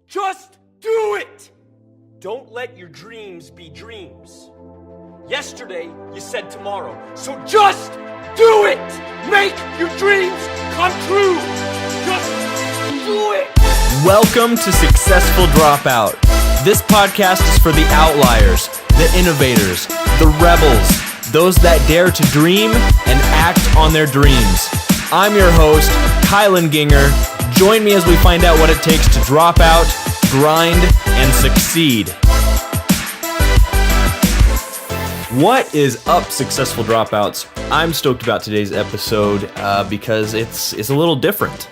Just do it! Don't let your dreams be dreams. Yesterday, you said tomorrow, so just do it! Make your dreams come true! Just do it! Welcome to Successful Dropout. This podcast is for the outliers, the innovators, the rebels, those that dare to dream and act on their dreams. I'm your host, Kylon and Gienger. Join me as we find out what it takes to drop out, grind, and succeed. What is up, successful dropouts? I'm stoked about today's episode because it's a little different.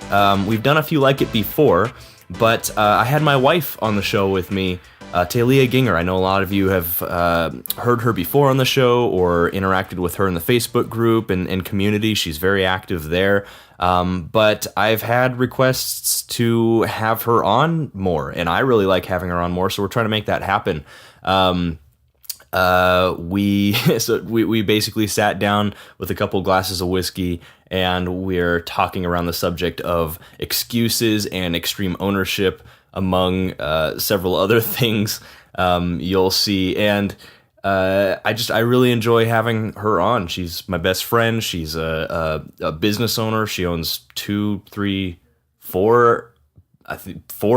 We've done a few like it before, but I had my wife on the show with me, Teliah Gienger. I know a lot of you have heard her before on the show or interacted with her in the Facebook group and community. She's very active there. But I've had requests to have her on more, and I really like having her on more, so we're trying to make that happen. We basically sat down with a couple glasses of whiskey, and we're talking around the subject of excuses and extreme ownership, among several other things you'll see. And I really enjoy having her on. She's my best friend. She's a business owner. She owns four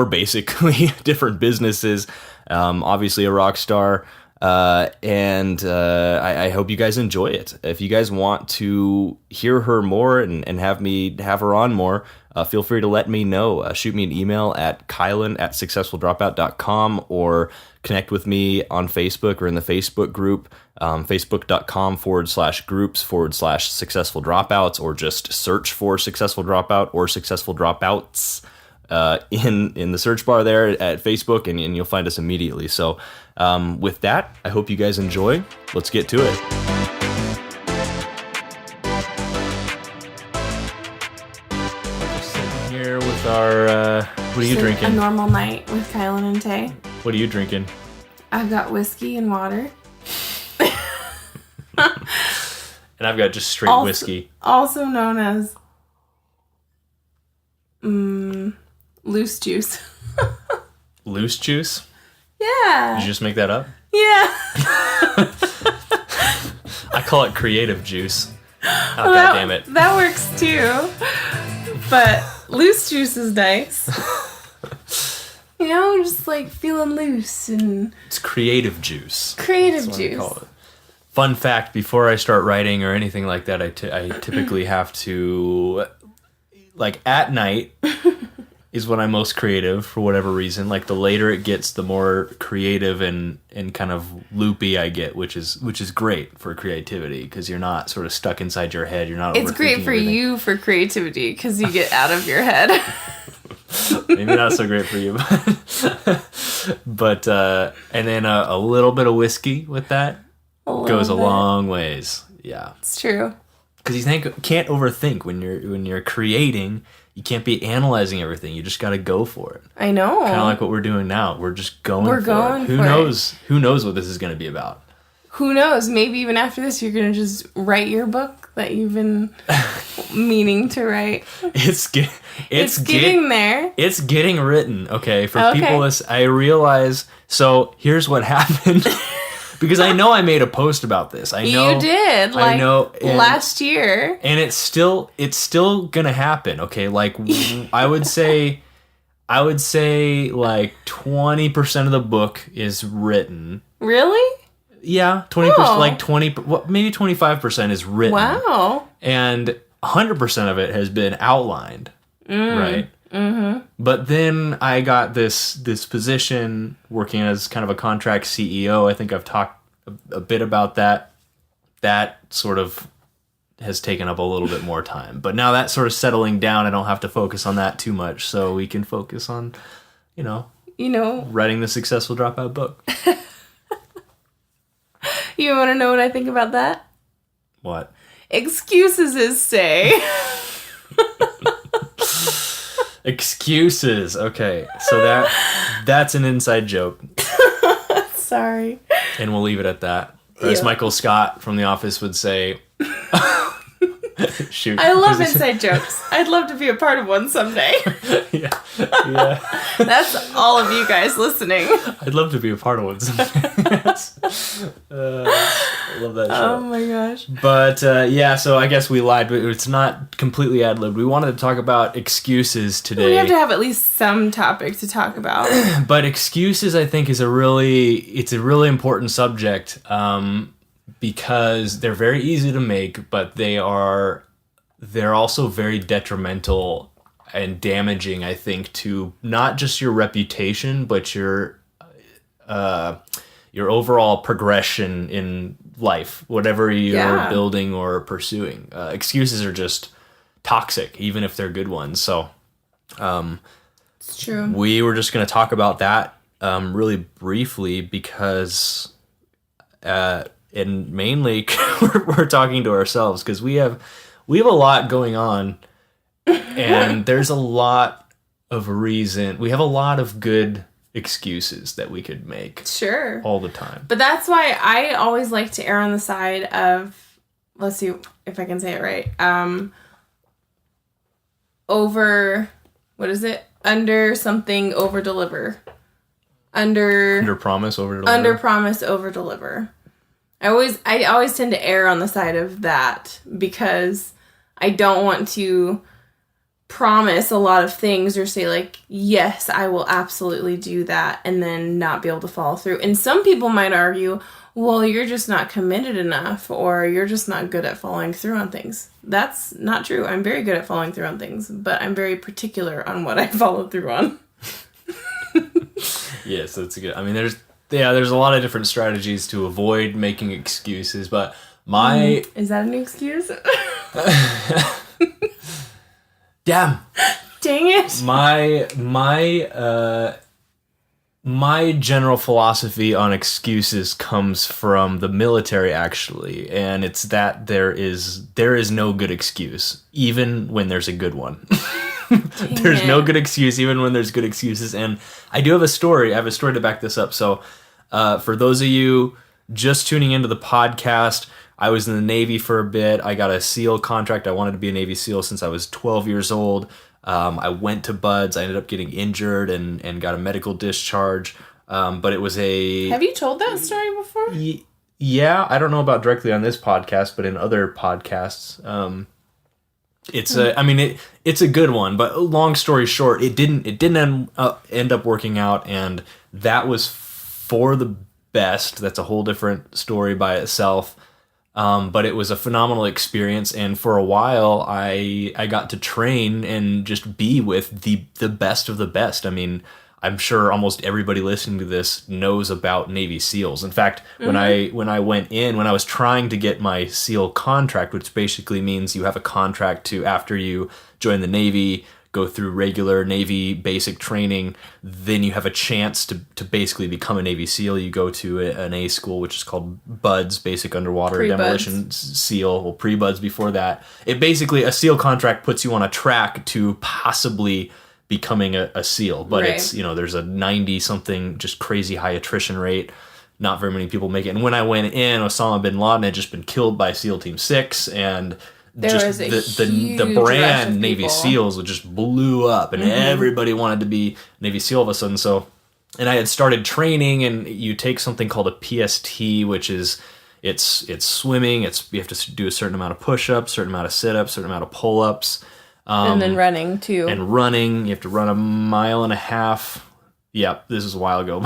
basically different businesses. Obviously a rock star. And I hope you guys enjoy it. If you guys want to hear her more and have her on more, feel free to let me know. Shoot me an email at kylon@successfuldropout.com or connect with me on Facebook or in the Facebook group, facebook.com/groups/successful dropouts, or just search for Successful Dropout or Successful Dropouts in the search bar there at Facebook, and you'll find us immediately. So with that, I hope you guys enjoy. Let's get to it. Just sitting here with our, what are you drinking? A normal night with Kylon and Tay. What are you drinking? I've got whiskey and water. And I've got just straight whiskey. Also known as loose juice. Loose juice? Yeah. Did you just make that up? Yeah. I call it creative juice. Oh, God damn it. That works too. But loose juice is nice. You know, just like feeling loose and... It's creative juice. Creative That's juice. What I call it. Fun fact, before I start writing or anything like that, I typically have to... Like, at night is when I'm most creative for whatever reason. Like, the later it gets, the more creative and kind of loopy I get, which is great for creativity because you're not sort of stuck inside your head. You're not. It's great for everything. you for creativity because you get out of your head. Maybe not so great for you, but and then a little bit of whiskey with that goes a long ways. Yeah, it's true. Because you can't overthink when you're creating. You can't be analyzing everything. You just got to go for it. I know. Kind of like what we're doing now. We're just going. We're for going it. for Who knows what this is going to be about? Who knows? Maybe even after this, you're going to just write your book that you've been meaning to write. It's getting there. It's getting written. Okay, for people, I realize. So here's what happened. Because I know I made a post about this. I know you did. Like, I know, last year, and it's still gonna happen. Okay, like I would say like 20% of the book is written. Really? Yeah, 20%, like 20, maybe 25% is written. Wow. And 100% of it has been outlined. Right. Mm-hmm. But then I got this position working as kind of a contract CEO. I think I've talked a bit about that. That sort of has taken up a little bit more time. But now that's sort of settling down. I don't have to focus on that too much. So we can focus on, writing the Successful Dropout book. You want to know what I think about that? What? Excuses is say. Excuses. Okay, so that's an inside joke. Sorry. And we'll leave it at that. Or as Michael Scott from The Office would say, Shoot. I love inside jokes. I'd love to be a part of one someday. Yeah. That's all of you guys listening. I'd love to be a part of one someday. I love that show. Oh my gosh. But so I guess we lied, but it's not completely ad-libbed. We wanted to talk about excuses today. We have to have at least some topic to talk about. But excuses, I think, is a really important subject because they're very easy to make, but they're also very detrimental and damaging, I think, to not just your reputation, but your overall progression in life, whatever you're building or pursuing. Excuses are just toxic, even if they're good ones. So It's true. we were just going to talk about that really briefly because, and mainly we're talking to ourselves because we have a lot going on, and there's a lot of reason. We have a lot of good excuses that we could make. Sure. All the time. But that's why I always like to err on the side of, let's see if I can say it right. Under something, over deliver. Under promise, over deliver. Under promise, over deliver. I always tend to err on the side of that because I don't want to promise a lot of things or say like, yes, I will absolutely do that, and then not be able to follow through. And some people might argue, well, you're just not committed enough, or you're just not good at following through on things. That's not true. I'm very good at following through on things, but I'm very particular on what I follow through on. Yes, that's good. I mean, there's a lot of different strategies to avoid making excuses, but Is that an excuse? Damn. Dang it. My general philosophy on excuses comes from the military, actually, and it's that there is no good excuse, even when there's a good one. There's no good excuse, even when there's good excuses. And I do have a story. I have a story to back this up. So, for those of you just tuning into the podcast, I was in the Navy for a bit. I got a SEAL contract. I wanted to be a Navy SEAL since I was 12 years old. I went to BUD/S. I ended up getting injured and got a medical discharge. But it was a... Have you told that story before? Yeah, I don't know about directly on this podcast, but in other podcasts. It's a good one, but long story short, it didn't end up working out, and that was for the best. That's a whole different story by itself. But it was a phenomenal experience, and for a while, I got to train and just be with the best of the best. I mean, I'm sure almost everybody listening to this knows about Navy SEALs. In fact, when I was trying to get my SEAL contract, which basically means you have a contract to, after you join the Navy, go through regular Navy basic training, then you have a chance to basically become a Navy SEAL. You go to an A school, which is called BUD/S, Basic Underwater Pre-BUD/S. Demolition SEAL, well, pre-BUD/S before that. It basically, a SEAL contract puts you on a track to possibly becoming a SEAL, but Right. it's, there's a 90-something just crazy high attrition rate. Not very many people make it. And when I went in, Osama bin Laden had just been killed by SEAL Team 6, and There just was a the huge rush of brand Navy people. SEALs just blew up, and everybody wanted to be Navy SEAL all of a sudden. So, and I had started training, and you take something called a PST, which is it's swimming. You have to do a certain amount of push-ups, certain amount of sit-ups, certain amount of pull-ups. And then running, too. And running, you have to run 1.5 miles. Yeah, this is a while ago.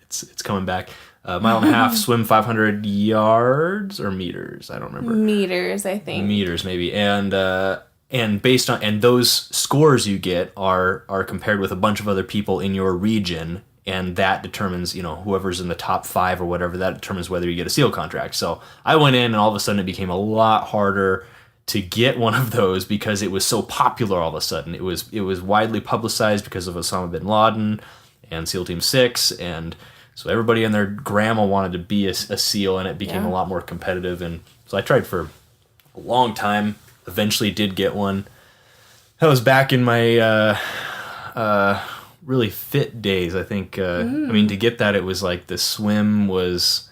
it's coming back. 1.5 miles, swim 500 yards or meters. I don't remember. Meters, I think. Meters, maybe. And based on, and those scores you get are compared with a bunch of other people in your region, and that determines, whoever's in the top 5 or whatever, that determines whether you get a SEAL contract. So I went in, and all of a sudden it became a lot harder to get one of those because it was so popular all of a sudden. It was widely publicized because of Osama bin Laden and SEAL Team 6, and so everybody and their grandma wanted to be a SEAL, and it became a lot more competitive. And so I tried for a long time, eventually did get one. That was back in my really fit days, I think. I mean, to get that, it was like the swim was...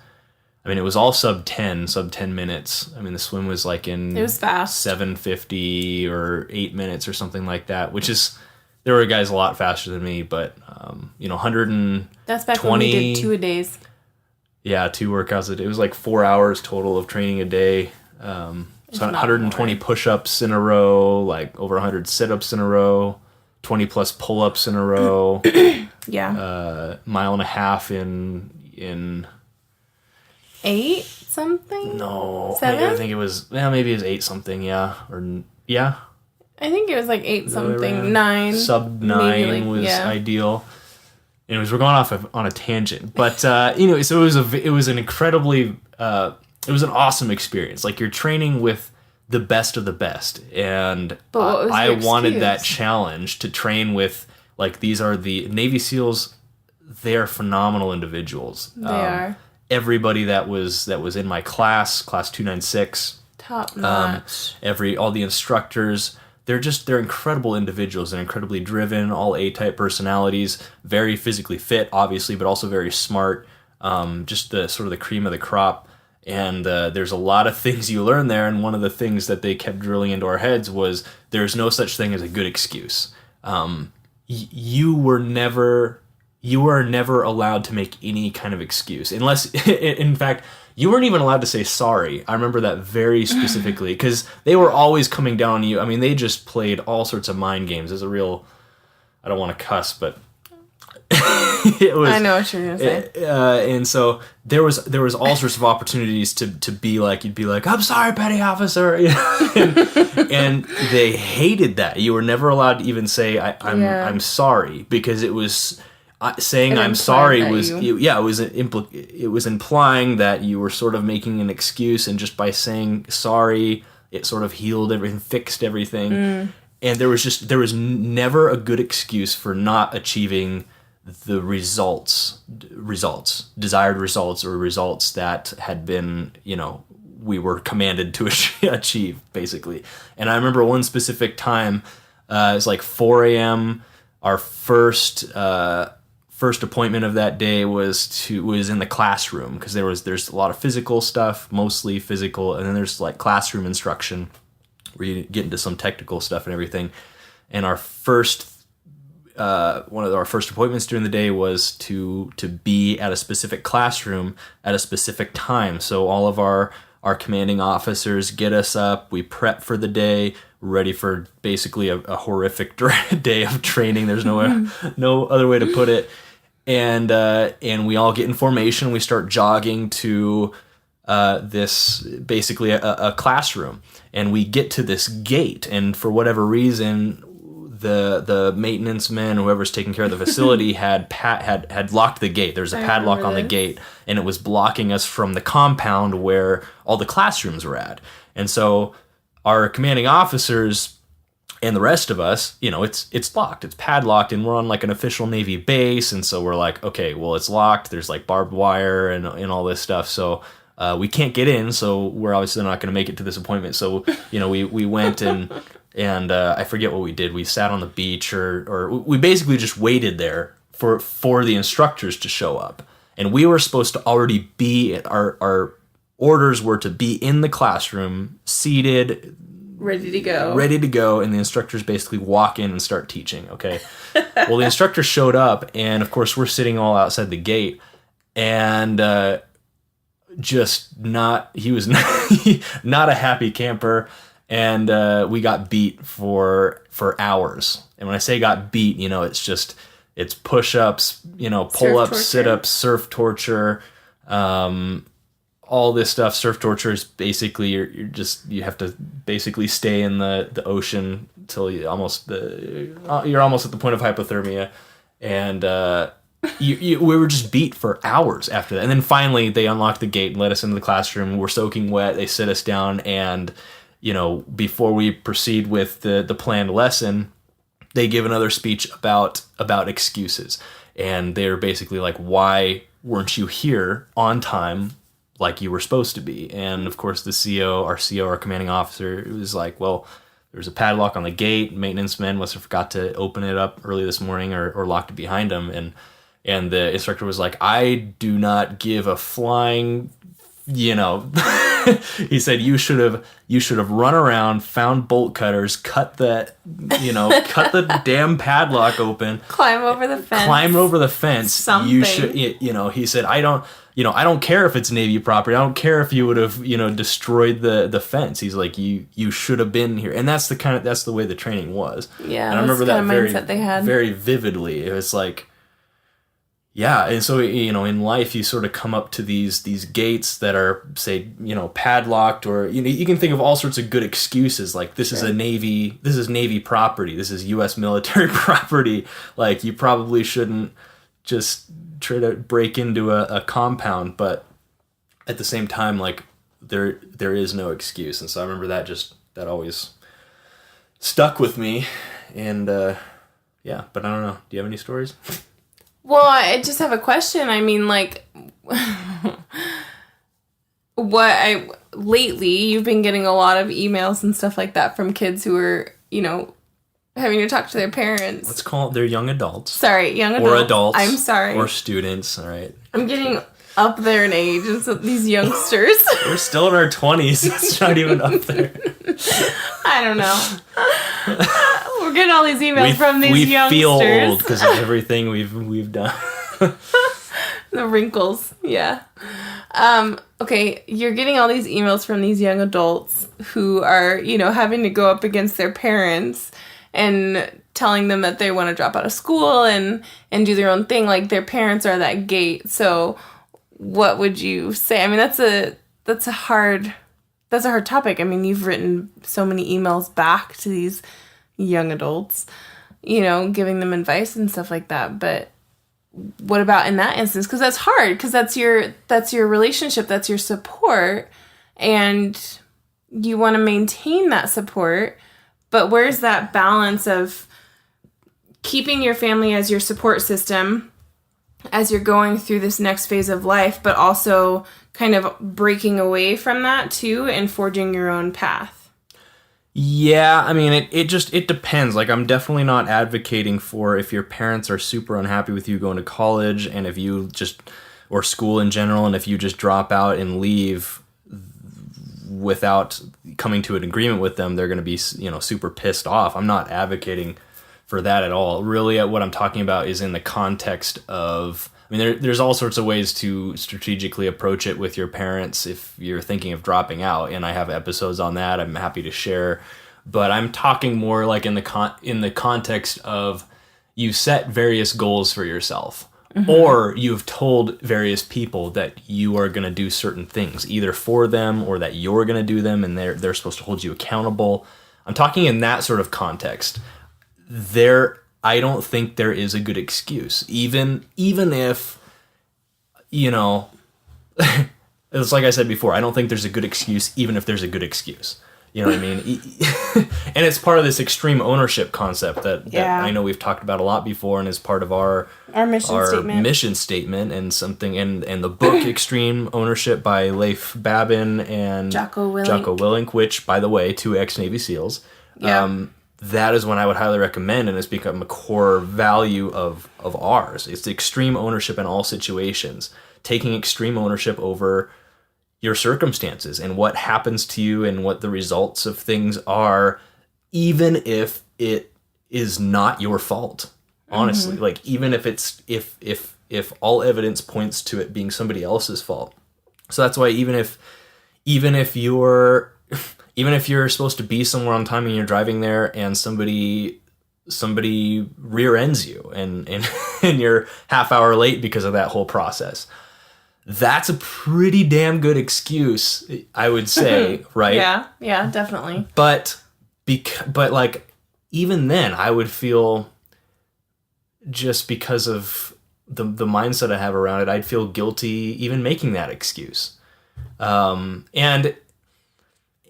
I mean, it was all sub 10 minutes. I mean, the swim was like in It was fast. 7:50 or 8 minutes or something like that, which is, there were guys a lot faster than me, but, 120. That's back when we did 2-a-days. Yeah, 2 workouts a day. It was like 4 hours total of training a day. So 120 push-ups in a row, like over 100 sit-ups in a row, 20 plus pull-ups in a row. Yeah. Mile and a half in 8 something? No. 7? I think it was, maybe it was 8 something, yeah. Yeah. I think it was like 8 something, 9. Sub 9 was ideal. Anyways, we're going off on a tangent, but so it was an incredibly it was an awesome experience. Like, you're training with the best of the best, and But what was I your wanted excuse? that challenge to train with, like, these are the Navy SEALs. They are phenomenal individuals. They are Everybody that was in my class 296, top notch. all the instructors. They're incredible individuals and incredibly driven, all A-type personalities, very physically fit, obviously, but also very smart. Just the sort of the cream of the crop. And there's a lot of things you learn there. And one of the things that they kept drilling into our heads was there's no such thing as a good excuse. You were never allowed to make any kind of excuse, unless, in fact, you weren't even allowed to say sorry. I remember that very specifically, because they were always coming down on you. I mean, they just played all sorts of mind games. As a real, I don't want to cuss, but it was. I know what you're gonna say. And so there was all sorts of opportunities to be like, you'd be like, I'm sorry, petty officer, and they hated that. You were never allowed to even say I'm sorry, because it was. Saying I'm sorry was it was implying that you were sort of making an excuse, and just by saying sorry, it sort of healed everything, fixed everything, and there was never a good excuse for not achieving the desired results, or results that had been, we were commanded to achieve, basically. And I remember one specific time, it was like 4 a.m. Our first appointment of that day was in the classroom, because there's a lot of physical stuff, mostly physical, and then there's like classroom instruction where you get into some technical stuff and everything. And our one of our first appointments during the day was to be at a specific classroom at a specific time. So all of our commanding officers get us up, we prep for the day, ready for basically a horrific day of training. There's no other way to put it. And we all get in formation. We start jogging to this basically a classroom, and we get to this gate. And for whatever reason, the maintenance men, whoever's taking care of the facility, had locked the gate. There's a padlock on the gate, and it was blocking us from the compound where all the classrooms were at. And so our commanding officers and the rest of us, it's locked, it's padlocked, and we're on like an official Navy base. And so we're like, okay, well, it's locked. There's like barbed wire and all this stuff. So we can't get in. So we're obviously not going to make it to this appointment. So, we went and I forget what we did. We sat on the beach or we basically just waited there for the instructors to show up. And we were supposed to already be our orders were to be in the classroom, seated, ready to go, and the instructors basically walk in and start teaching. Okay. Well, the instructor showed up, and of course we're sitting all outside the gate, and he was not a happy camper, and we got beat for hours. And when I say got beat, it's push-ups, pull-ups, sit-ups, surf torture, all this stuff. Surf torture is basically you have to basically stay in the ocean until you're almost at the point of hypothermia, and we were just beat for hours after that. And then finally they unlocked the gate and let us into the classroom. We're soaking wet. They sit us down, and before we proceed with the planned lesson, they give another speech about excuses, and they're basically like, why weren't you here on time like you were supposed to be? And of course the our commanding officer, was like, well, there's a padlock on the gate. Maintenance men must have forgot to open it up early this morning or locked it behind them. And the instructor was like, I do not give a flying you know, he said you should have run around, found bolt cutters, cut the damn padlock open, Climb over the fence. Something. You should, he said, I don't care if it's Navy property. I don't care if you would have, destroyed the fence. He's like, you should have been here. And that's the way the training was. Yeah. And I remember that mindset they had. very vividly. It was like, yeah, and so in life you sort of come up to these gates that are, say, padlocked, or you can think of all sorts of good excuses, like this is Navy property, this is U.S. military property, like you probably shouldn't just try to break into a compound, but at the same time, like there is no excuse, and so I remember that always stuck with me, and yeah, but I don't know. Do you have any stories? Well, I just have a question. I mean, like, lately, you've been getting a lot of emails and stuff like that from kids who are, having to talk to their parents. Let's call it, they're young adults. Sorry, young adults. Or adults. I'm sorry. Or students, all right. I'm getting up there in age, and so these youngsters. We're still in our 20s. It's not even up there. I don't know. We're getting all these emails from these youngsters. We feel old because of everything we've done. The wrinkles, yeah. Okay, you're getting all these emails from these young adults who are, having to go up against their parents and telling them that they want to drop out of school and do their own thing. Like, their parents are that gate. So what would you say? I mean, that's a hard topic. I mean, you've written so many emails back to these young adults, giving them advice and stuff like that. But what about in that instance? Because that's hard, because that's your relationship, that's your support, and you want to maintain that support. But where's that balance of keeping your family as your support system as you're going through this next phase of life, but also kind of breaking away from that too and forging your own path? Yeah, I mean, it depends. Like, I'm definitely not advocating for if your parents are super unhappy with you going to college, and if you or school in general, and if you just drop out and leave without coming to an agreement with them, they're going to be, super pissed off. I'm not advocating for that at all. Really, what I'm talking about is in the context of, I mean, there's all sorts of ways to strategically approach it with your parents if you're thinking of dropping out, and I have episodes on that I'm happy to share. But I'm talking more like in the context of you set various goals for yourself, mm-hmm. or you've told various people that you are going to do certain things, either for them or that you're going to do them, and they're supposed to hold you accountable. I'm talking in that sort of context. I don't think there is a good excuse, even if, it's like I said before, I don't think there's a good excuse, even if there's a good excuse. You know what I mean? And it's part of this extreme ownership concept that I know we've talked about a lot before, and is part of our mission statement and something, and the book Extreme Ownership by Leif Babin and Jocko Willink, which, by the way, 2 ex-Navy SEALs. Yeah. That is one I would highly recommend, and it's become a core value of ours. It's the extreme ownership in all situations, taking extreme ownership over your circumstances and what happens to you and what the results of things are, even if it is not your fault. Honestly, mm-hmm. Like, even if it's if all evidence points to it being somebody else's fault. So that's why even if you're supposed to be somewhere on time and you're driving there and somebody rear ends you and you're half hour late because of that whole process, that's a pretty damn good excuse, I would say, right? Yeah, definitely. But like, even then, I would feel, just because of the mindset I have around it, I'd feel guilty even making that excuse. And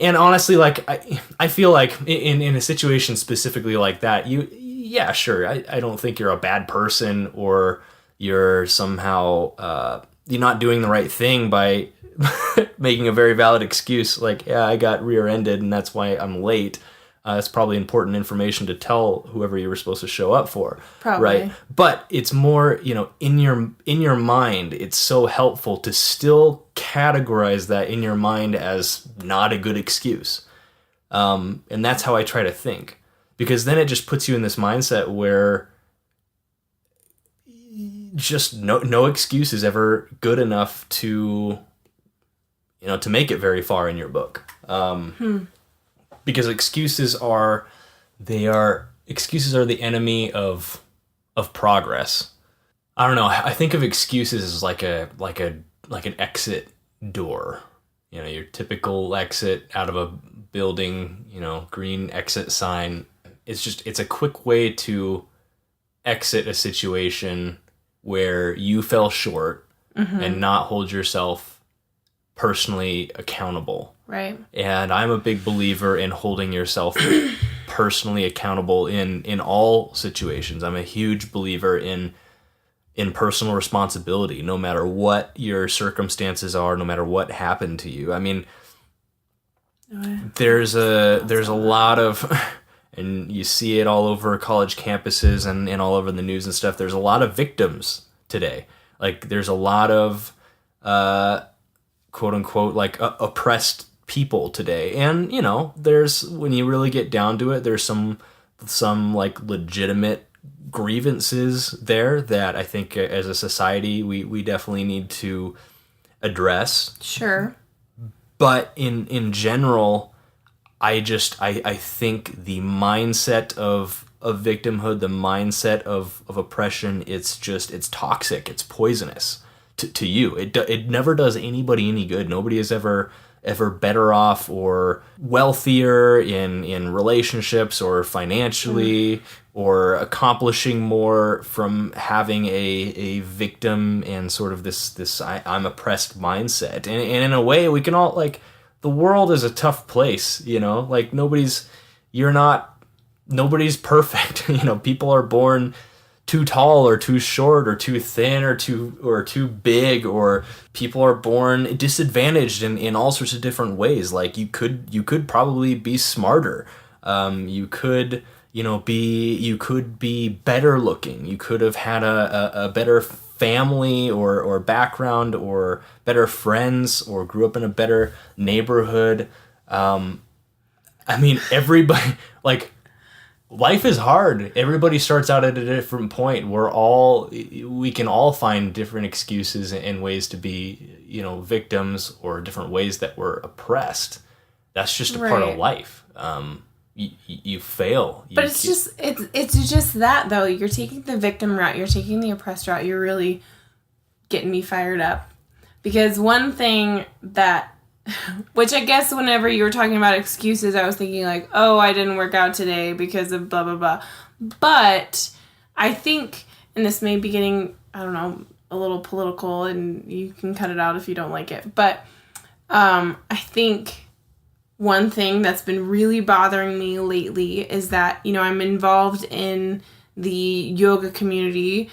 honestly, like, I feel like in a situation specifically like that, sure, I don't think you're a bad person, or you're somehow you're not doing the right thing by making a very valid excuse, like, yeah, I got rear-ended and that's why I'm late. It's probably important information to tell whoever you were supposed to show up for. Probably. Right? But it's more, in your mind, it's so helpful to still categorize that in your mind as not a good excuse. And that's how I try to think. Because then it just puts you in this mindset where just no excuse is ever good enough to make it very far in your book. Because excuses are the enemy of progress. I don't know. I think of excuses as like an exit door. Your typical exit out of a building, green exit sign. It's a quick way to exit a situation where you fell short and not hold yourself personally accountable. Right. And I'm a big believer in holding yourself personally accountable in all situations. I'm a huge believer in personal responsibility, no matter what your circumstances are, no matter what happened to you. I mean, there's a lot of, and you see it all over college campuses and all over the news and stuff. There's a lot of victims today. Like, there's a lot of quote unquote oppressed people today, and there's, when you really get down to it, there's some legitimate grievances there that I think as a society we definitely need to address. Sure. But in general, I think the mindset of victimhood, the mindset of oppression, it's toxic, it's poisonous to you. It never does anybody any good. Nobody is ever better off or wealthier in relationships or financially or accomplishing more from having a victim and sort of this I'm oppressed mindset. And in a way, we can all, the world is a tough place, nobody's perfect. People are born too tall or too short or too thin or too big, or people are born disadvantaged in all sorts of different ways. Like, you could probably be smarter. You could be better looking. You could have had a better family or background or better friends or grew up in a better neighborhood. Everybody, life is hard. Everybody starts out at a different point. We can all find different excuses and ways to be, victims, or different ways that we're oppressed. That's just a part of life. You fail. But it's just that, though. You're taking the victim route. You're taking the oppressed route. You're really getting me fired up. Because one thing that, which I guess whenever you were talking about excuses, I was thinking I didn't work out today because of blah, blah, blah. But I think, and this may be getting, I don't know, a little political, and you can cut it out if you don't like it. But I think one thing that's been really bothering me lately is that, I'm involved in the yoga community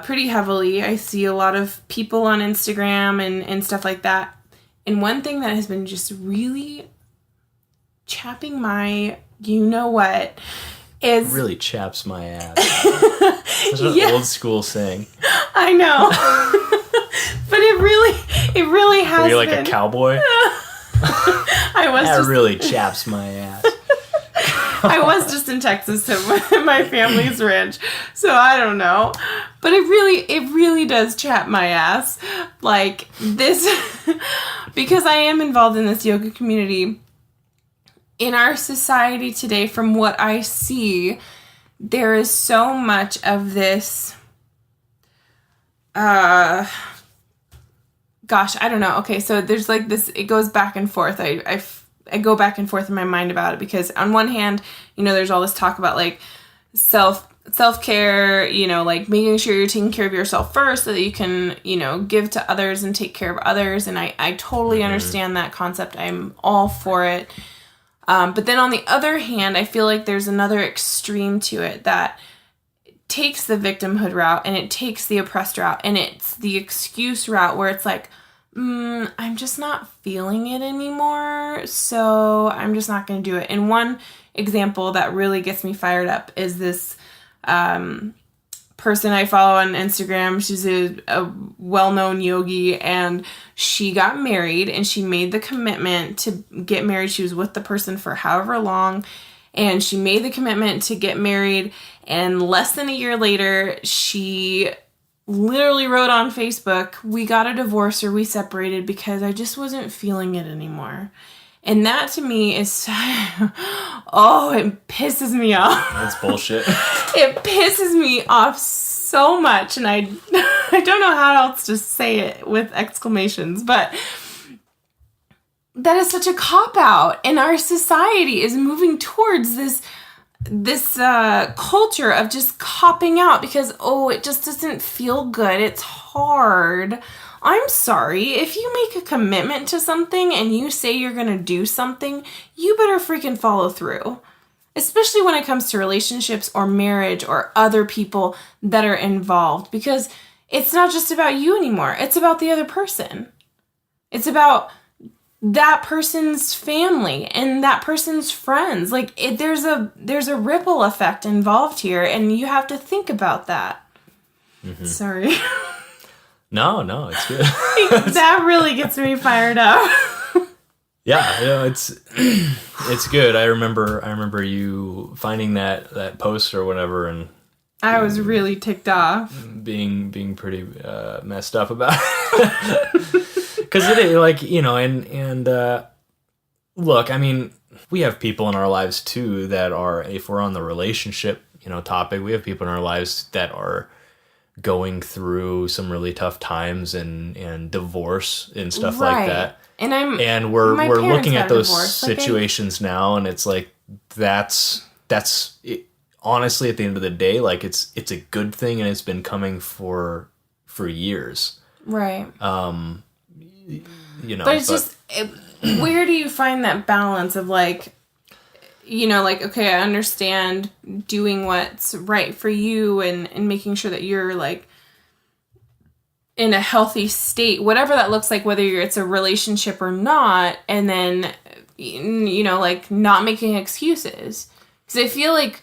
pretty heavily. I see a lot of people on Instagram and stuff like that. And one thing that has been just really chapping my you-know-what is... Really chaps my ass. That's an old school saying. I know. But it really has been. Are you like a cowboy? That really chaps my ass. I was just in Texas to my family's ranch, so I don't know. But it really does chap my ass. This, because I am involved in this yoga community. In our society today, from what I see, there is so much of this, gosh, I don't know. Okay, so there's this, it goes back and forth. I go back and forth in my mind about it, because on one hand, there's all this talk about self-care, making sure you're taking care of yourself first so that you can, give to others and take care of others. And I totally understand that concept. I'm all for it. But then on the other hand, I feel like there's another extreme to it that takes the victimhood route and it takes the oppressed route, and it's the excuse route where it's I'm just not feeling it anymore, so I'm just not going to do it. And one example that really gets me fired up is this person I follow on Instagram. She's a well-known yogi, and she got married, and she made the commitment to get married. She was with the person for however long, and she made the commitment to get married, and less than a year later, she literally wrote on Facebook, "We got a divorce or we separated because I just wasn't feeling it anymore." And that to me is, oh, it pisses me off. That's bullshit. It pisses me off so much, and I don't know how else to say it with exclamations, but that is such a cop-out, and our society is moving towards this culture of just copping out because, it just doesn't feel good. It's hard. I'm sorry. If you make a commitment to something and you say you're going to do something, you better freaking follow through. Especially when it comes to relationships or marriage or other people that are involved. Because it's not just about you anymore. It's about the other person. It's about that person's family and that person's friends. Like, there's a ripple effect involved here, and you have to think about that. Mm-hmm. Sorry. No, it's good. That really gets me fired up. Yeah, it's good. I remember you finding that post or whatever, and I was really ticked off. Being pretty messed up about it. Because it is, like, and look, I mean, we have people in our lives too that are, if we're on the relationship, topic, we have people in our lives that are going through some really tough times and divorce and stuff like that. And we're looking at those situations now, and it's like that's it, honestly, at the end of the day, like it's a good thing, and it's been coming for years. Right. But it's just, where do you find that balance of like, okay, I understand doing what's right for you and making sure that you're like in a healthy state, whatever that looks like, whether it's a relationship or not, and then, like not making excuses. Because I feel like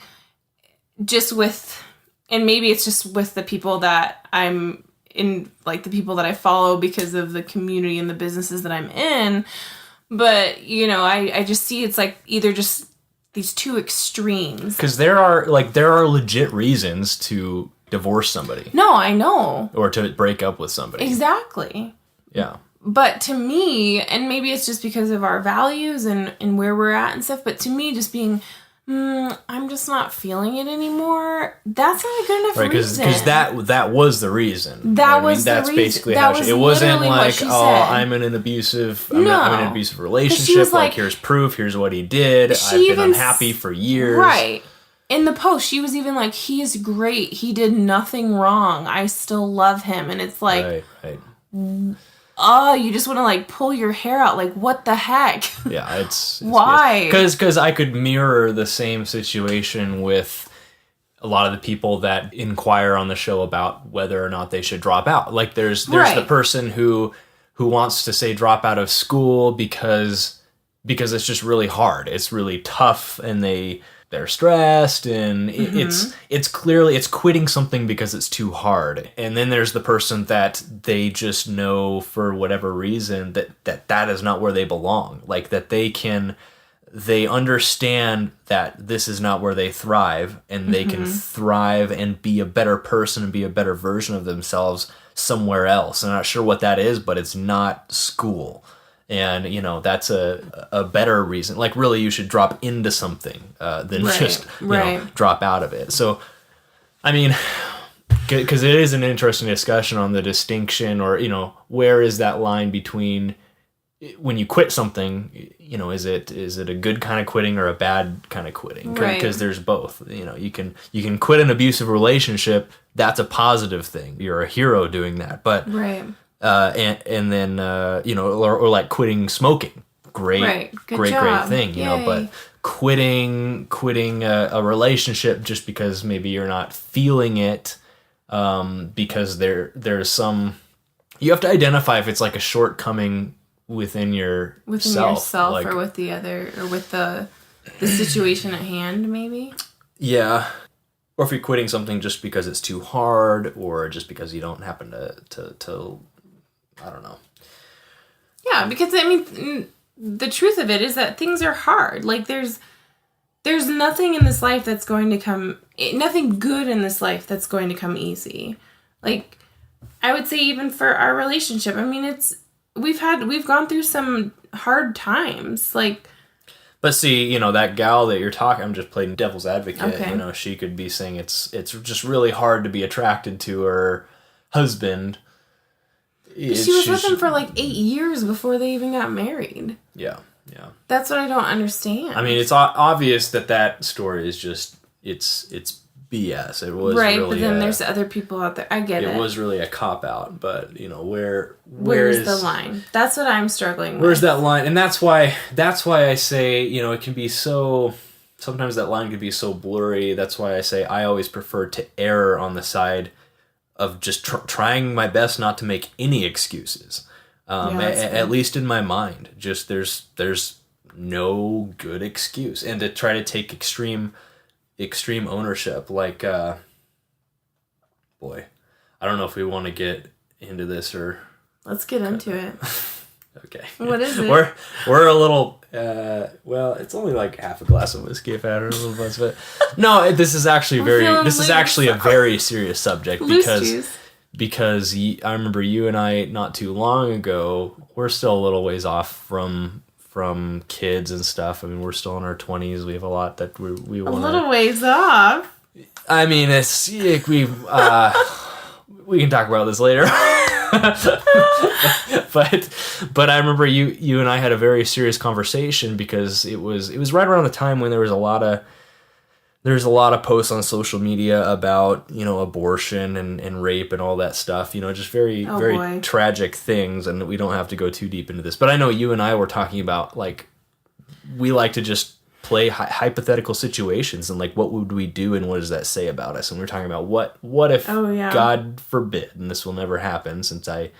just with, and maybe it's just with the people that I'm in, like the people that I follow because of the community and the businesses that I'm in. But, I just see it's like either just these two extremes. Because there are legit reasons to divorce somebody. No, I know. Or to break up with somebody. Exactly. Yeah. But to me, and maybe it's just because of our values and where we're at and stuff, but to me, just being, I'm just not feeling it anymore, that's not a good enough reason. Because that was the reason. That's basically that how was it wasn't like, I'm in an abusive relationship, like here's proof, here's what he did, I've been unhappy for years. Right. In the post, she was even like, he's great, he did nothing wrong, I still love him. And it's like, right. Oh, you just want to like pull your hair out. Like, what the heck? Yeah, it's why? Because I could mirror the same situation with a lot of the people that inquire on the show about whether or not they should drop out. Like, there's the person who wants to say drop out of school because it's just really hard. It's really tough, and they're stressed, and it's clearly quitting something because it's too hard. And then there's the person that they just know for whatever reason that is not where they belong. Like, that they understand that this is not where they thrive, and they can thrive and be a better person and be a better version of themselves somewhere else. I'm not sure what that is, but it's not school. And, that's a better reason. Like, really, you should drop into something than just, drop out of it. So, I mean, because it is an interesting discussion on the distinction, or, where is that line between when you quit something, is it a good kind of quitting or a bad kind of quitting? Because there's both. You can quit an abusive relationship. That's a positive thing. You're a hero doing that. But and then or like quitting smoking, great thing, Yay. But quitting a relationship just because maybe you're not feeling it, because there's some you have to identify if it's like a shortcoming within yourself, like, or with the other, or with the situation at hand, maybe. Yeah. Or if you're quitting something just because it's too hard, or just because you don't happen to I don't know. Yeah, because I mean, the truth of it is that things are hard. Like there's nothing in this life that's going to come, nothing good in this life that's going to come easy. Like I would say even for our relationship, I mean, we've gone through some hard times. Like, but see, you know, that gal that you're talking, I'm just playing devil's advocate. Okay. You know, she could be saying it's just really hard to be attracted to her husband. She was with him for like 8 years before they even got married. Yeah. That's what I don't understand. I mean, it's obvious that story is just it's BS. It was right, really but then there's other people out there. I get it. It was really a cop out, but you know where's the line? That's what I'm struggling with. Where's that line? And that's why I say, you know, it can be so. Sometimes that line can be so blurry. That's why I say I always prefer to err on the side of just trying my best not to make any excuses. At least in my mind, just there's no good excuse, and to try to take extreme ownership, like boy, I don't know if we want to get into this or let's get into it. Okay, what is it? We're a little well, it's only like half a glass of whiskey if I had a little bit, but no, this is actually a very serious subject because I remember you and I not too long ago, we're still a little ways off from kids and stuff. I mean, we're still in our 20s. We have a lot that we want. A little ways off. I mean, it's we can talk about this later. but I remember you and I had a very serious conversation because it was right around the time when there was a lot of posts on social media about, you know, abortion and rape and all that stuff, you know, just very tragic things, and we don't have to go too deep into this. But I know you and I were talking about, like, we like to just play hypothetical situations and, like, what would we do and what does that say about us? And we were talking about what if, God forbid, and this will never happen since I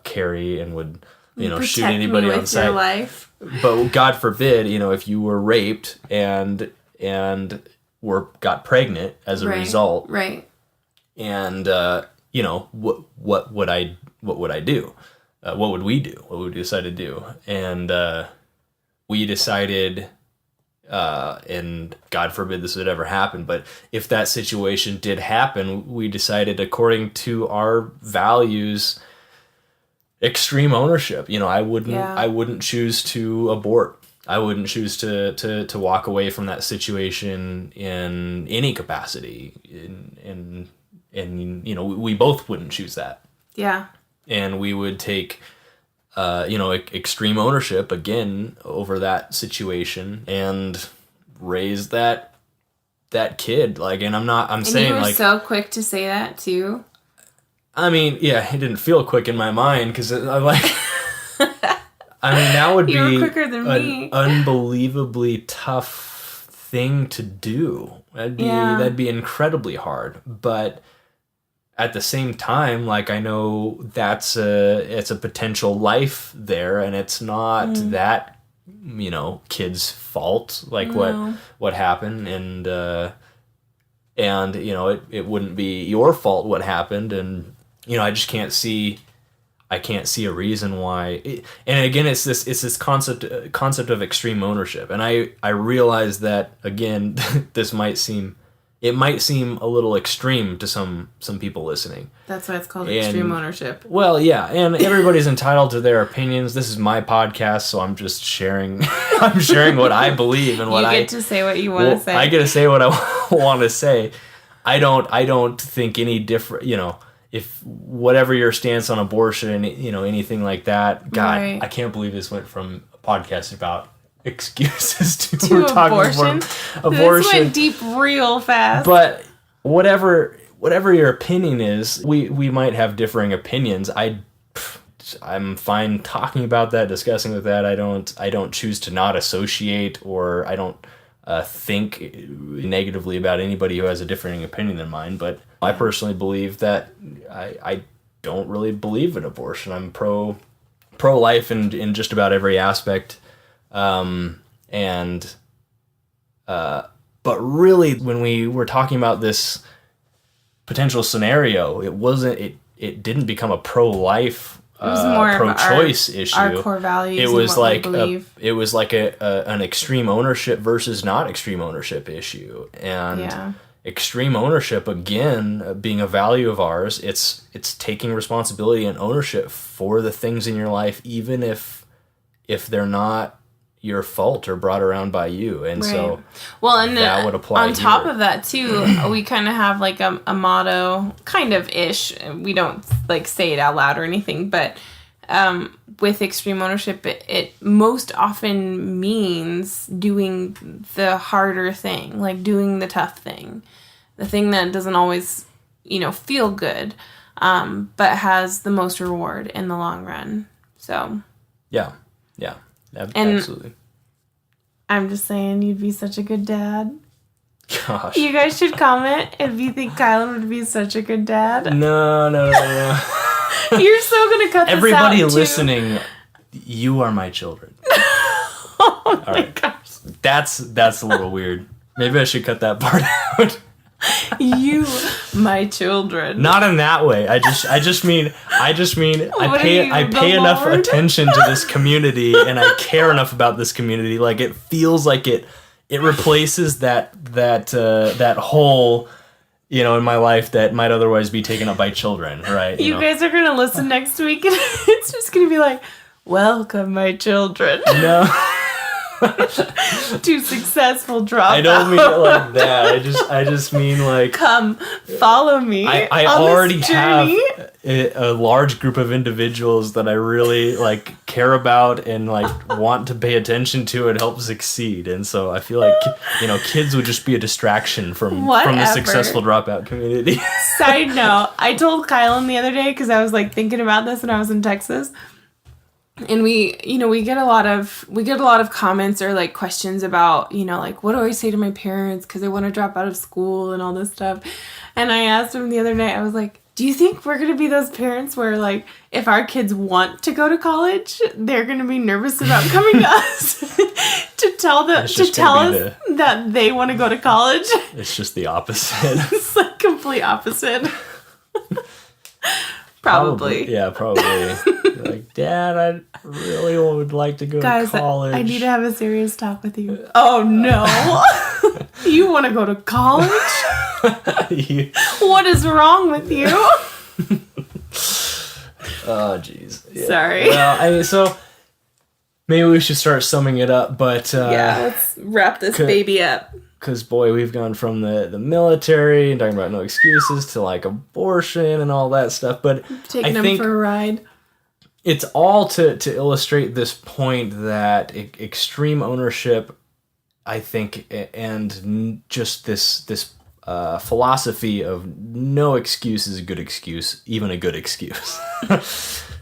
carry and would, you know, shoot anybody on sight. But God forbid, you know, if you were raped and got pregnant as a result, right? And you know, what would I do? What would we do? What would we decide to do? And we decided, and God forbid this would ever happen, but if that situation did happen, we decided, according to our values, extreme ownership. You know, I wouldn't choose to abort. I wouldn't choose to walk away from that situation in any capacity. And you know, we both wouldn't choose that. Yeah. And we would take, you know, extreme ownership again over that situation and raise that kid. Like, and I'm saying, you were like, so quick to say that too. I mean, yeah, it didn't feel quick in my mind because I'm like. I mean, that would be an unbelievably tough thing to do. That'd be incredibly hard. But at the same time, like, I know it's a potential life there, and it's not that, you know, kid's fault, like what happened, and you know, it wouldn't be your fault what happened, and you know, I just can't see a reason why. And again, it's this concept of extreme ownership. And I realize that, again, this might seem a little extreme to some people listening. That's why it's called extreme ownership. Well, yeah, and everybody's entitled to their opinions. This is my podcast, so I'm just sharing. I'm sharing what I believe and what you get to say what you want to say. I get to say what I want to say. I don't think any different. You know. If whatever your stance on abortion, you know, anything like that, God, right. I can't believe this went from a podcast about excuses to we're abortion. This went deep real fast. But whatever your opinion is, we might have differing opinions. I'm fine talking about that, discussing with that. I don't choose to not associate, or I don't think negatively about anybody who has a differing opinion than mine. But I personally believe that don't really believe in abortion. I'm pro-life in just about every aspect. But really, when we were talking about this potential scenario, it didn't become a pro-life, It was more pro-choice of issue. our core values. It was and what like we believe. it was like an extreme ownership versus not extreme ownership issue, and extreme ownership, again, being a value of ours. It's taking responsibility and ownership for the things in your life, even if they're not your fault or brought around by you. And so and that would apply on top here. of that too, we kind of have like a motto, kind of ish. We don't like say it out loud or anything, but with extreme ownership, it most often means doing the harder thing, like doing the tough thing, the thing that doesn't always, feel good, but has the most reward in the long run. So Yeah. And Absolutely. I'm just saying, you'd be such a good dad. Gosh. You guys should comment if you think Kylon would be such a good dad. No. You're so gonna cut Everybody this out, listening, you are my children. Oh my gosh. That's a little weird. Maybe I should cut that part out. You, my children. Not in that way. I just mean I pay enough Lord? attention to this community, and I care enough about this community. Like, it feels like it replaces that hole, in my life that might otherwise be taken up by children, right? You guys are gonna listen next week, and it's just gonna be like, "Welcome, my children." No. To successful dropout. I don't mean it like that. I just mean like, come follow me. I on already this have journey. a large group of individuals that I really care about and want to pay attention to and help succeed. And so I feel like kids would just be a distraction from the Whatever. successful dropout community. Side note: I told Kylon the other day because I was thinking about this when I was in Texas. And we get a lot of comments or questions about, what do I say to my parents because they want to drop out of school and all this stuff. And I asked him the other night, I was like, do you think we're going to be those parents where if our kids want to go to college, they're going to be nervous about coming to us to tell us that they want to go to college? It's just the opposite. It's complete opposite. Probably. Yeah, probably. You're like, Dad, I really would like to go to college. I need to have a serious talk with you. Oh, no. You want to go to college? What is wrong with you? Oh, jeez. Yeah. Sorry. Well, so maybe we should start summing it up, but... let's wrap this baby up. Because, boy, we've gone from the military and talking about no excuses to abortion and all that stuff. But Taking them for a ride. It's all to illustrate this point that extreme ownership, I think, and just this philosophy of no excuse is a good excuse, even a good excuse,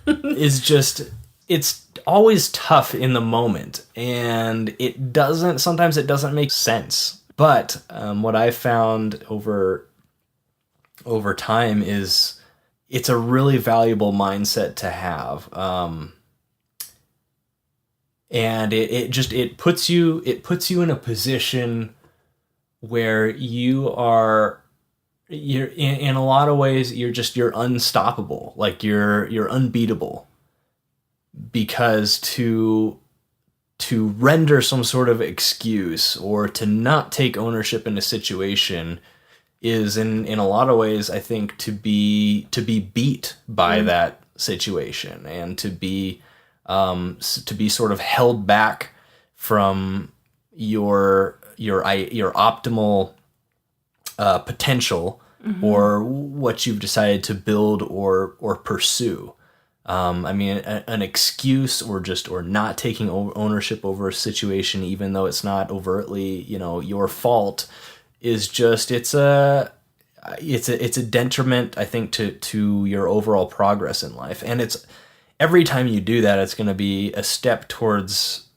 is just... It's always tough in the moment, and sometimes it doesn't make sense. But what I found over time is it's a really valuable mindset to have, and it puts you in a position where you're in a lot of ways you're unstoppable, you're unbeatable, because to render some sort of excuse or to not take ownership in a situation is in a lot of ways, I think, to be beat by that situation, and to be sort of held back from your optimal potential, or what you've decided to build or pursue. An excuse or not taking ownership over a situation, even though it's not overtly, your fault, is just, it's a detriment, I think, to your overall progress in life. And it's every time you do that, it's going to be a step towards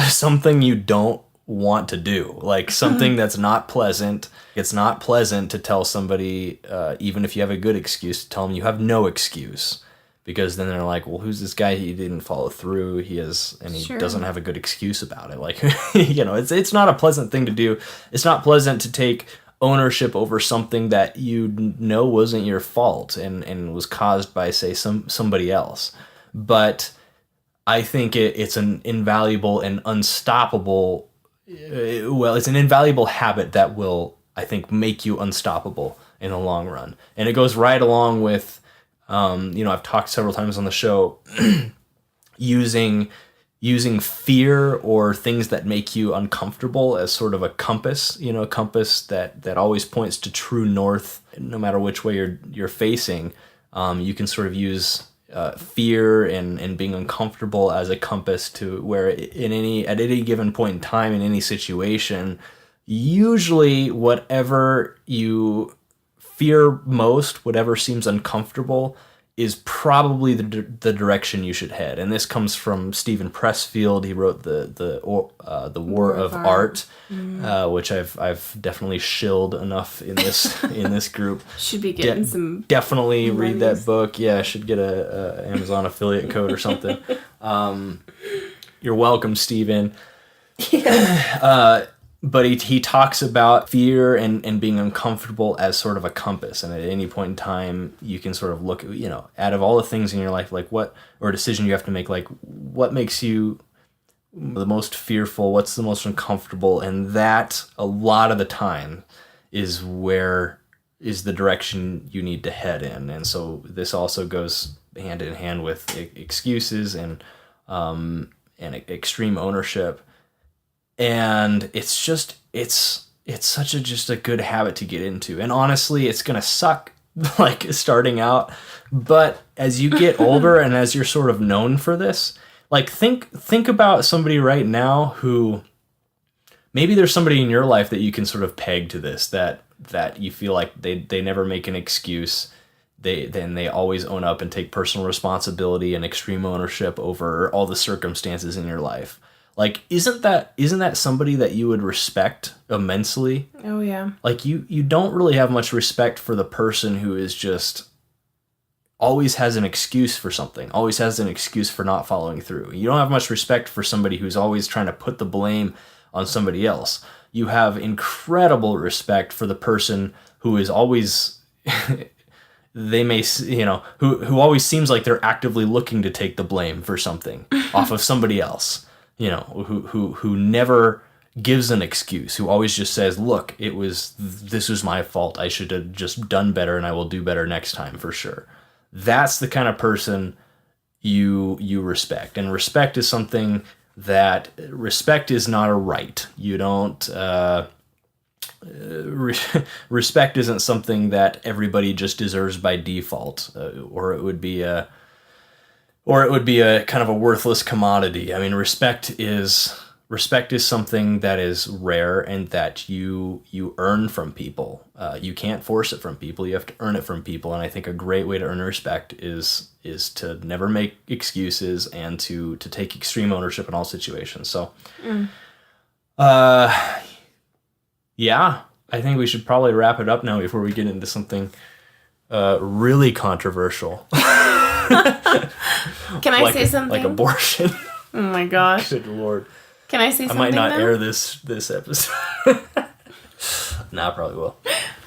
something you don't want to do. Like something that's not pleasant. It's not pleasant to tell somebody, even if you have a good excuse, to tell them you have no excuse. Because then they're like, well, who's this guy? He didn't follow through. He doesn't have a good excuse about it. Like, it's not a pleasant thing to do. It's not pleasant to take ownership over something that you know wasn't your fault and was caused by, say, somebody else. But I think it's an invaluable and unstoppable. It's an invaluable habit that will, I think, make you unstoppable in the long run. And it goes right along with, I've talked several times on the show, using fear or things that make you uncomfortable as sort of a compass, a compass that always points to true north, no matter which way you're facing. You can sort of use fear and being uncomfortable as a compass to where at any given point in time in any situation, usually whatever you fear most, whatever seems uncomfortable, is probably the direction you should head. And this comes from Stephen Pressfield. He wrote the War of Art, which I've definitely shilled enough in this group. Should be getting some. Definitely read that book. Yeah, I should get a Amazon affiliate code or something. You're welcome, Stephen. Yeah. But he talks about fear and being uncomfortable as sort of a compass. And at any point in time, you can sort of look, out of all the things in your life, like what, or a decision you have to make, like what makes you the most fearful, what's the most uncomfortable. And that, a lot of the time, is the direction you need to head in. And so this also goes hand in hand with excuses and extreme ownership. And it's such a good habit to get into. And honestly, it's going to suck like starting out, but as you get older and as you're sort of known for this, like think about somebody right now who maybe there's somebody in your life that you can sort of peg to this, that you feel like they never make an excuse. They always own up and take personal responsibility and extreme ownership over all the circumstances in your life. Like, isn't that somebody that you would respect immensely? Oh, yeah. Like, you don't really have much respect for the person who is just always has an excuse for something, always has an excuse for not following through. You don't have much respect for somebody who's always trying to put the blame on somebody else. You have incredible respect for the person who is always... who always seems like they're actively looking to take the blame for something off of somebody else. Who never gives an excuse, who always just says, look, this was my fault. I should have just done better and I will do better next time for sure. That's the kind of person you respect. And respect is something respect is not a right. You don't, respect isn't something that everybody just deserves by default, or it would be a kind of a worthless commodity. I mean, respect is something that is rare and that you earn from people. You can't force it from people. You have to earn it from people. And I think a great way to earn respect is to never make excuses and to take extreme ownership in all situations. So, yeah, I think we should probably wrap it up now before we get into something really controversial. Can I say something? Like abortion. Oh my gosh. Good Lord. Can I say something? I might not air this episode. Nah, I probably will.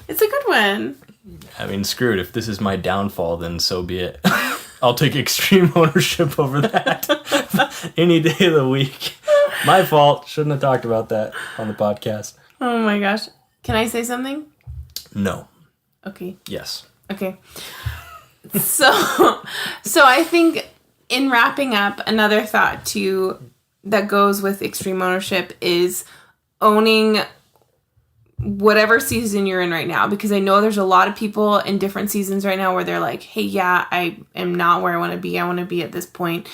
It's a good one. I mean, screw it. If this is my downfall, then so be it. I'll take extreme ownership over that any day of the week. My fault. Shouldn't have talked about that on the podcast. Oh my gosh. Can I say something? No. Okay. Yes. Okay. So I think in wrapping up, another thought too that goes with extreme ownership is owning whatever season you're in right now, because I know there's a lot of people in different seasons right now where they're like, hey, yeah, I am not where I want to be. I want to be at this point.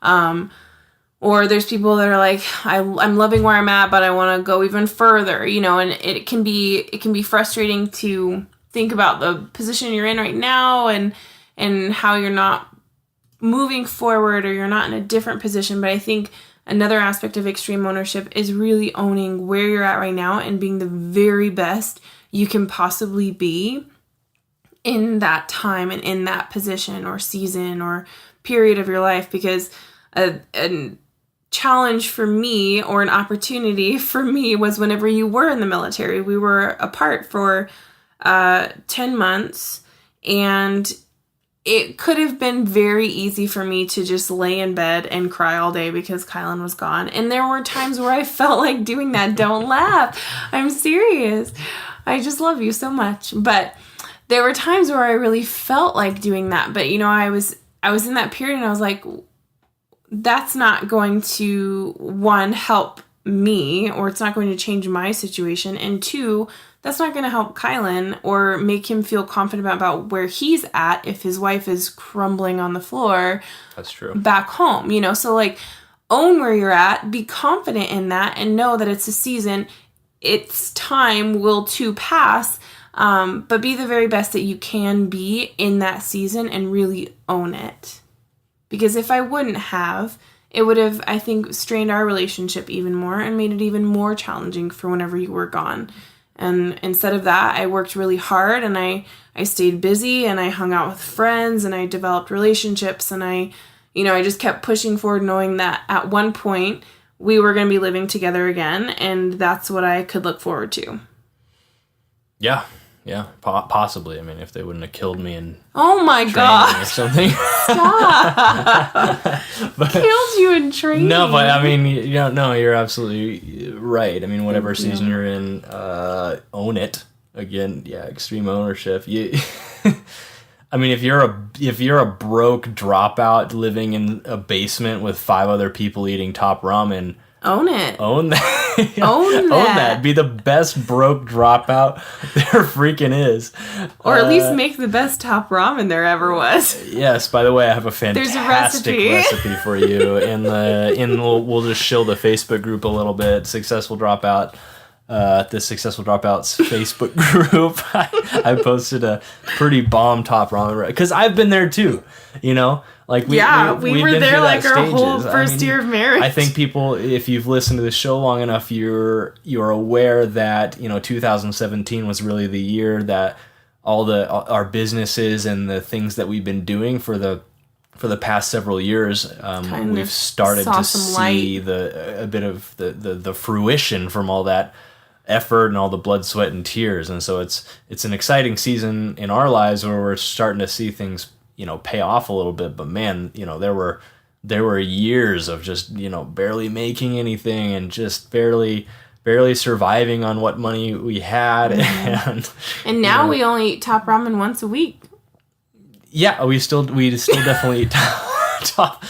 Or there's people that are like, I'm loving where I'm at, but I want to go even further, and it can be frustrating to think about the position you're in right now and how you're not moving forward or you're not in a different position. But I think another aspect of extreme ownership is really owning where you're at right now and being the very best you can possibly be in that time and in that position or season or period of your life. Because a challenge for me, or an opportunity for me, was whenever you were in the military. We were apart for 10 months, and it could have been very easy for me to just lay in bed and cry all day because Kylon was gone. And there were times where I felt like doing that. Don't laugh. I'm serious. I just love you so much. But there were times where I really felt like doing that. But, you know, I was in that period, and I was like, that's not going to, one, help me, or it's not going to change my situation. And two, that's not going to help Kylon or make him feel confident about where he's at if his wife is crumbling on the floor. That's true. Back home, you know? So, like, own where you're at, be confident in that, and know that it's a season. Its time will too pass, but be the very best that you can be in that season and really own it. Because if I wouldn't have, it would have, I think, strained our relationship even more and made it even more challenging for whenever you were gone. And instead of that, I worked really hard, and I stayed busy, and I hung out with friends, and I developed relationships, and I just kept pushing forward, knowing that at one point we were going to be living together again, and that's what I could look forward to. Yeah, possibly. I mean, if they wouldn't have killed me and oh my god, or something. Stop! Killed you in training. No, but I mean, you're absolutely right. I mean, whatever season you're in, own it. Again, yeah, extreme ownership. I mean, if you're a broke dropout living in a basement with 5 other people eating top ramen, own it. Own that. Own that. Be the best broke dropout there freaking is. Or at least make the best top ramen there ever was. Yes, by the way, I have a fantastic recipe for you. We'll just shill the Facebook group a little bit. Successful Dropout. The Successful Dropouts Facebook group. I posted a pretty bomb top ramen because I've been there too, you know? Like we were there like our whole first year of marriage. I think people, if you've listened to the show long enough, you're aware that 2017 was really the year that our businesses and the things that we've been doing for the past several years, we've started to see a bit of the fruition from all that effort and all the blood, sweat, and tears. And so it's an exciting season in our lives where we're starting to see things pay off a little bit. But man, there were years of just barely making anything and just barely surviving on what money we had. And now we only eat top ramen once a week. Yeah, we still definitely eat top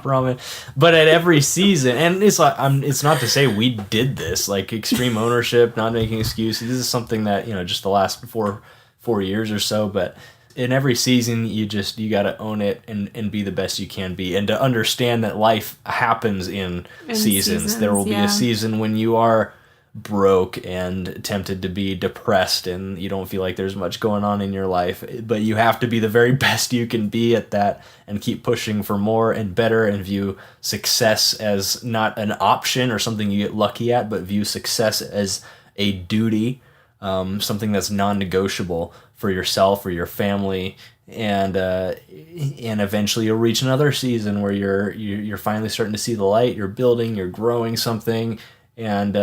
ramen, but at every season. And it's like, it's not to say we did this, like extreme ownership, not making excuses. This is something that just the last four years or so, but in every season you got to own it and be the best you can be, and to understand that life happens in seasons. There will be a season when you are broke and tempted to be depressed and you don't feel like there's much going on in your life, but you have to be the very best you can be at that and keep pushing for more and better, and view success as not an option or something you get lucky at, but view success as a duty, something that's non-negotiable for yourself or your family. And eventually you'll reach another season where you're finally starting to see the light, you're building, you're growing something, and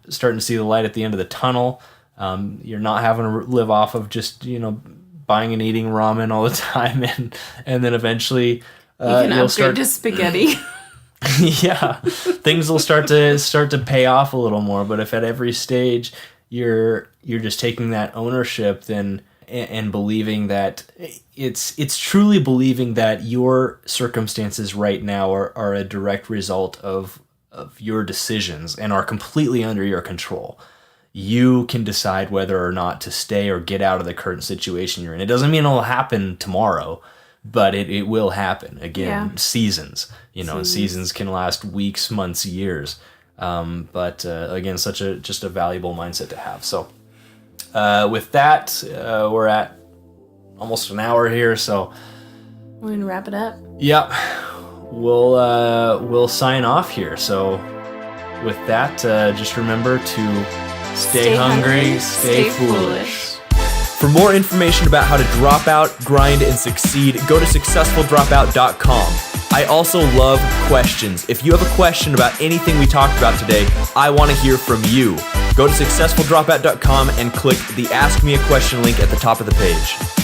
starting to see the light at the end of the tunnel. You're not having to live off of just buying and eating ramen all the time, and then eventually you'll start to spaghetti. Yeah, things will start to pay off a little more. But if at every stage you're just taking that ownership, then and believing that it's truly believing that your circumstances right now are a direct result of your decisions and are completely under your control. You can decide whether or not to stay or get out of the current situation you're in. It doesn't mean it'll happen tomorrow, but it will happen. Again, seasons. Seasons can last weeks, months, years. But again, just a valuable mindset to have. So with that, we're at almost an hour here. So we're going to wrap it up. Yep. we'll sign off here. So with that, just remember to stay hungry, stay foolish. For more information about how to drop out, grind, and succeed, go to successfuldropout.com. I also love questions. If you have a question about anything we talked about today, I want to hear from you. Go to successfuldropout.com and click the Ask Me a Question link at the top of the page.